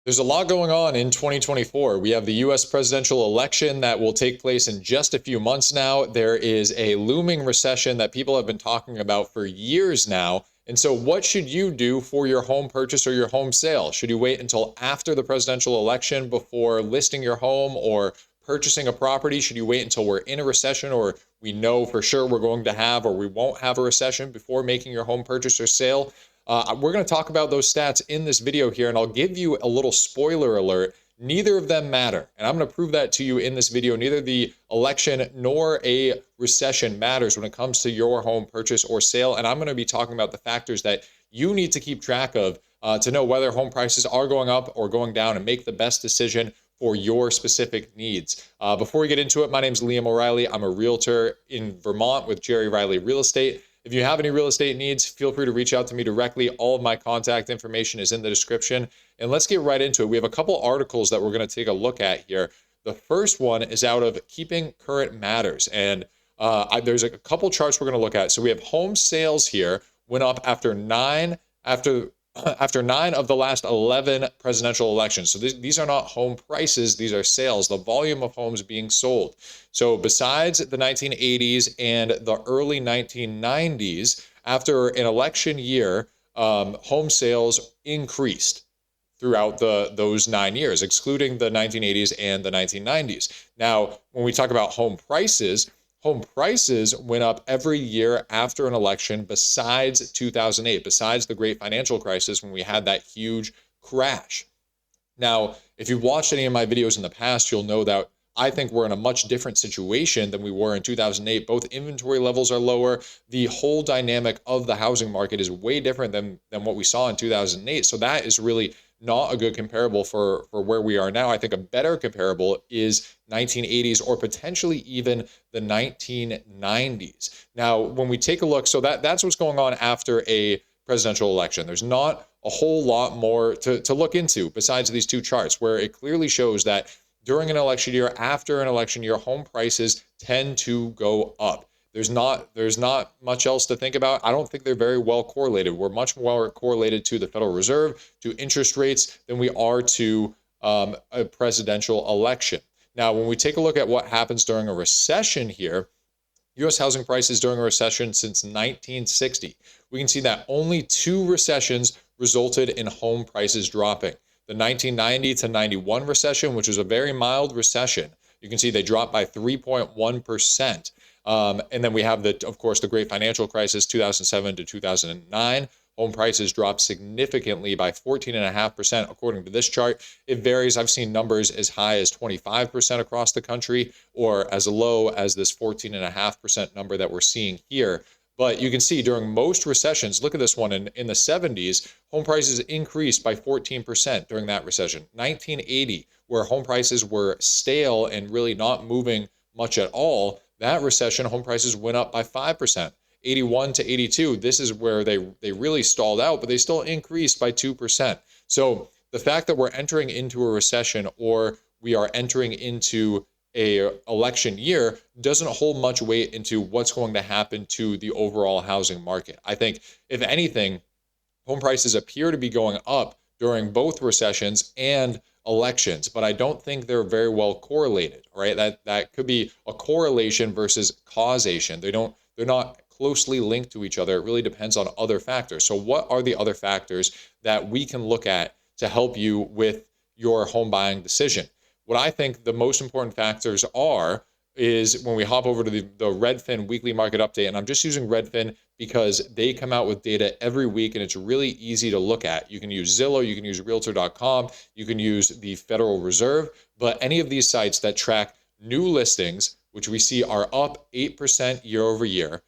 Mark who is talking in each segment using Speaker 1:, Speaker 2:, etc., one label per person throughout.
Speaker 1: There's a lot going on in 2024. We have the US presidential election that will take place in just a few months now. There is a looming recession that people have been talking about for years now. And so what should you do for your home purchase or your home sale? Should you wait until after the presidential election before listing your home or purchasing a property? Should you wait until we're in a recession or we know for sure we're going to have or we won't have a recession before making your home purchase or sale? We're going to talk about those stats in this video here, and I'll give you a little spoiler alert. Neither of them matter, and I'm going to prove that to you in this video. Neither the election nor a recession matters when it comes to your home purchase or sale, and I'm going to be talking about the factors that you need to keep track of to know whether home prices are going up or going down and make the best decision for your specific needs. Before we get into it, my name is Liam O'Reilly. I'm a realtor in Vermont with Jerry Riley Real Estate. If you have any real estate needs, feel free to reach out to me directly. All of my contact information is in the description. And let's get right into it. We have a couple articles that we're going to take a look at here. The first one is out of Keeping Current Matters. And there's a couple charts we're going to look at. So we have home sales here went up after nine of the last 11 presidential elections. So these are not home prices, these are sales, the volume of homes being sold. So besides the 1980s and the early 1990s, after an election year, home sales increased throughout those 9 years, excluding the 1980s and the 1990s. Now, when we talk about home prices went up every year after an election besides 2008, besides the great financial crisis when we had that huge crash. Now, if you've watched any of my videos in the past, you'll know that I think we're in a much different situation than we were in 2008. Both inventory levels are lower. The whole dynamic of the housing market is way different than what we saw in 2008. So that is really not a good comparable for where we are now. I think a better comparable is 1980s or potentially even the 1990s. Now, when we take a look, so that's what's going on after a presidential election. There's not a whole lot more to look into besides these two charts, where it clearly shows that during an election year, after an election year, home prices tend to go up. There's not much else to think about. I don't think they're very well correlated. We're much more correlated to the Federal Reserve, to interest rates, than we are to a presidential election. Now, when we take a look at what happens during a recession here, U.S. housing prices during a recession since 1960, we can see that only 2 recessions resulted in home prices dropping. The 1990 to 91 recession, which was a very mild recession, you can see they dropped by 3.1%. And then we have, of course, the great financial crisis, 2007 to 2009. Home prices dropped significantly by 14.5%, according to this chart. It varies. I've seen numbers as high as 25% across the country, or as low as this 14.5% number that we're seeing here. But you can see during most recessions, look at this one, in the 70s, home prices increased by 14% during that recession. 1980, where home prices were stale and really not moving much at all, that recession, home prices went up by 5%. 81 to 82, this is where they really stalled out, but they still increased by 2%. So the fact that we're entering into a recession or we are entering into a election year doesn't hold much weight into what's going to happen to the overall housing market. I think, if anything, home prices appear to be going up during both recessions and elections, but I don't think they're very well correlated, right? That could be a correlation versus causation. They're not closely linked to each other. It really depends on other factors. So what are the other factors that we can look at to help you with your home buying decision? What I think the most important factors is when we hop over to the Redfin weekly market update, and I'm just using Redfin because they come out with data every week and it's really easy to look at. You can use Zillow, you can use Realtor.com, you can use the Federal Reserve, but any of these sites that track new listings, which we see are up 8% year over year,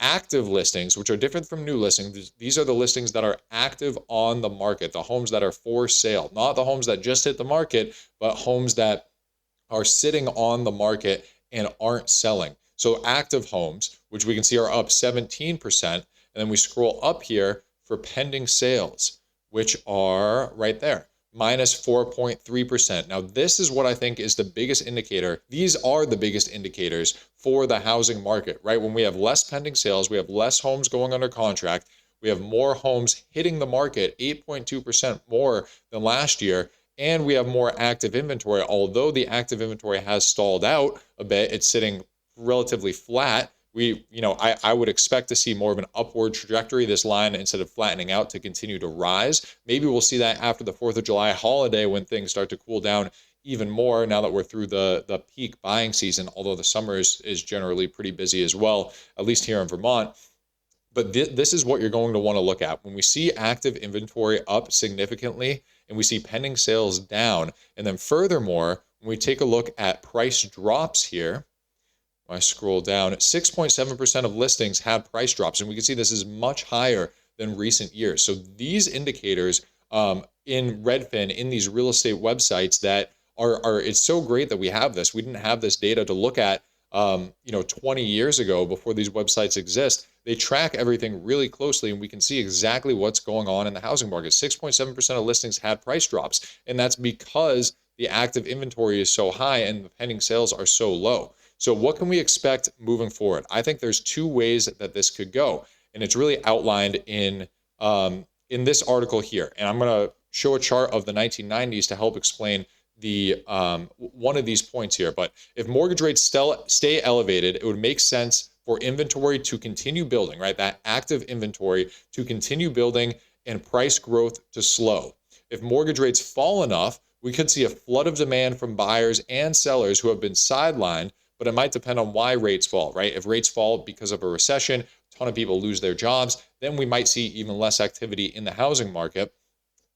Speaker 1: active listings, which are different from new listings, these are the listings that are active on the market, the homes that are for sale, not the homes that just hit the market, but homes that are sitting on the market and aren't selling. So active homes, which we can see are up 17%, and then we scroll up here for pending sales, which are right there, minus 4.3%. Now, this is what I think is the biggest indicator. These are the biggest indicators for the housing market, right? When we have less pending sales, we have less homes going under contract, we have more homes hitting the market, 8.2% more than last year. and we have more active inventory. Although the active inventory has stalled out a bit, it's sitting relatively flat. I would expect to see more of an upward trajectory, this line, instead of flattening out, to continue to rise. Maybe we'll see that after the 4th of July holiday when things start to cool down even more, now that we're through the peak buying season, although the summer is generally pretty busy as well, at least here in Vermont. But this is what you're going to want to look at. When we see active inventory up significantly and we see pending sales down, and then furthermore, when we take a look at price drops here, I scroll down, 6.7% of listings have price drops, and we can see this is much higher than recent years. So these indicators in Redfin, in these real estate websites that are it's so great that we have this. We didn't have this data to look at 20 years ago, before these websites exist. They track everything really closely, and we can see exactly what's going on in the housing market. 6.7% of listings had price drops, and that's because the active inventory is so high and the pending sales are so low. So what can we expect moving forward? I think there's two ways that this could go, and it's really outlined in this article here. And I'm going to show a chart of the 1990s to help explain the one of these points here. But if mortgage rates stay elevated, it would make sense for inventory to continue building, right? That active inventory to continue building and price growth to slow. If mortgage rates fall enough, we could see a flood of demand from buyers and sellers who have been sidelined, but it might depend on why rates fall, right? If rates fall because of a recession, a ton of people lose their jobs, then we might see even less activity in the housing market.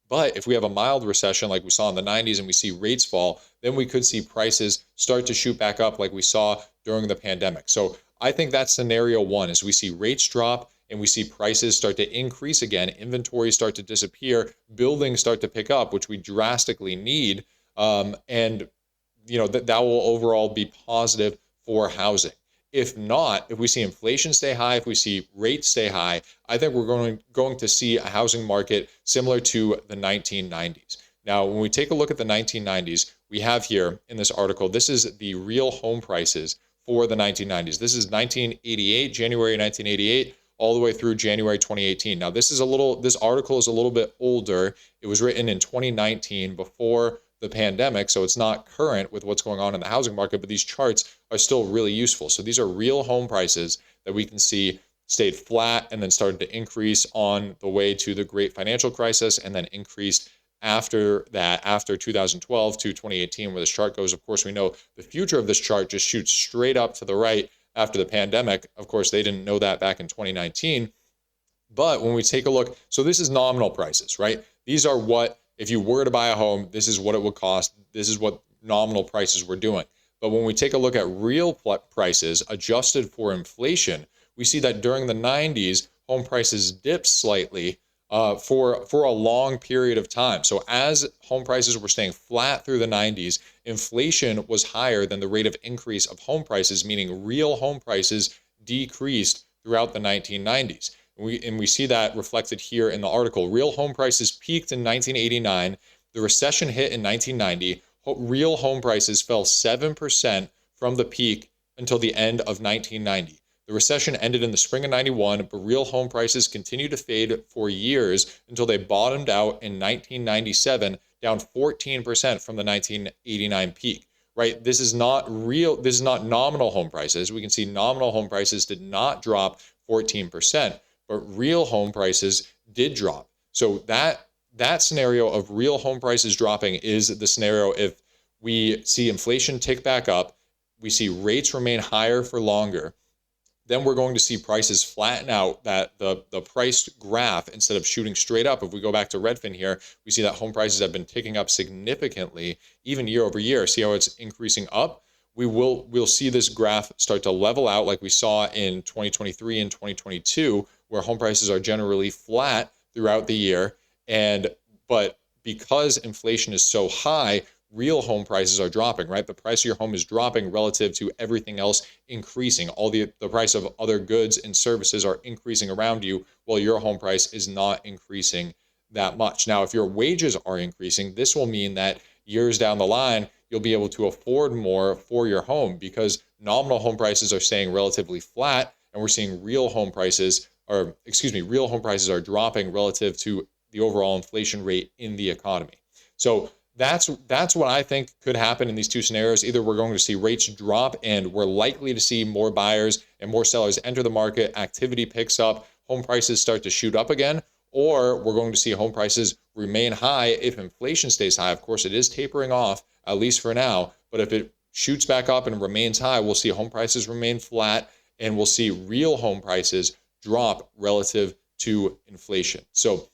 Speaker 1: But if we have a mild recession like we saw in the 90s and we see rates fall, then we could see prices start to shoot back up like we saw during the pandemic. So I think that's scenario one, is we see rates drop and we see prices start to increase again, inventories start to disappear, buildings start to pick up, which we drastically need. And that will overall be positive for housing. If not, if we see inflation stay high, if we see rates stay high, I think we're going to see a housing market similar to the 1990s. Now, when we take a look at the 1990s, we have here in this article, this is the real home prices for the 1990s. This is 1988, January 1988, all the way through January 2018. Now, this article is a little bit older. It was written in 2019, before the pandemic, so it's not current with what's going on in the housing market, but these charts are still really useful. So these are real home prices that we can see stayed flat and then started to increase on the way to the great financial crisis, and then increased after that, after 2012 to 2018, where this chart goes. Of course, we know the future of this chart just shoots straight up to the right after the pandemic. Of course, they didn't know that back in 2019. But when we take a look, so this is nominal prices, right? These are what, if you were to buy a home, this is what it would cost. This is what nominal prices were doing. But when we take a look at real prices adjusted for inflation, we see that during the 90s, home prices dipped slightly for a long period of time. So as home prices were staying flat through the 90s, inflation was higher than the rate of increase of home prices, meaning real home prices decreased throughout the 1990s. And we see that reflected here in the article. Real home prices peaked in 1989. The recession hit in 1990. Real home prices fell 7% from the peak until the end of 1990. The recession ended in the spring of 91, but real home prices continued to fade for years until they bottomed out in 1997, down 14% from the 1989 peak. Right? This is not real. This is not nominal home prices. We can see nominal home prices did not drop 14%. But real home prices did drop. So that scenario of real home prices dropping is the scenario if we see inflation tick back up, we see rates remain higher for longer, then we're going to see prices flatten out, that the price graph, instead of shooting straight up. If we go back to Redfin here, we see that home prices have been ticking up significantly, even year over year. See how it's increasing up? We'll see this graph start to level out like we saw in 2023 and 2022, where home prices are generally flat throughout the year. But because inflation is so high, real home prices are dropping, right? The price of your home is dropping relative to everything else increasing. All the price of other goods and services are increasing around you, while your home price is not increasing that much. Now, if your wages are increasing, this will mean that years down the line, you'll be able to afford more for your home, because nominal home prices are staying relatively flat, and we're seeing real home prices are dropping relative to the overall inflation rate in the economy. So that's what I think could happen in these two scenarios. Either we're going to see rates drop and we're likely to see more buyers and more sellers enter the market, activity picks up, home prices start to shoot up again, or we're going to see home prices remain high if inflation stays high. Of course, it is tapering off, at least for now, but if it shoots back up and remains high, we'll see home prices remain flat and we'll see real home prices drop relative to inflation. So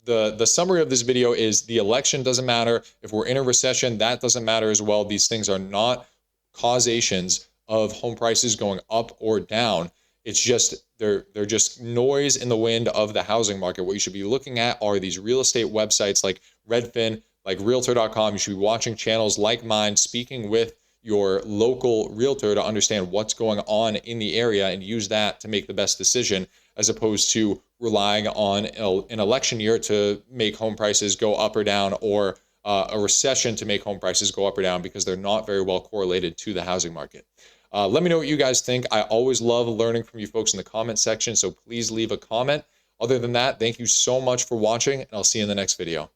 Speaker 1: the summary of this video is the election doesn't matter. If we're in a recession, that doesn't matter as well. These things are not causations of home prices going up or down. It's just they're just noise in the wind of the housing market. What you should be looking at are these real estate websites like Redfin, like Realtor.com. You should be watching channels like mine, speaking with your local realtor to understand what's going on in the area and use that to make the best decision, as opposed to relying on an election year to make home prices go up or down, or a recession to make home prices go up or down, because they're not very well correlated to the housing market. Let me know what you guys think. I always love learning from you folks in the comment section, so please leave a comment. Other than that, thank you so much for watching, and I'll see you in the next video.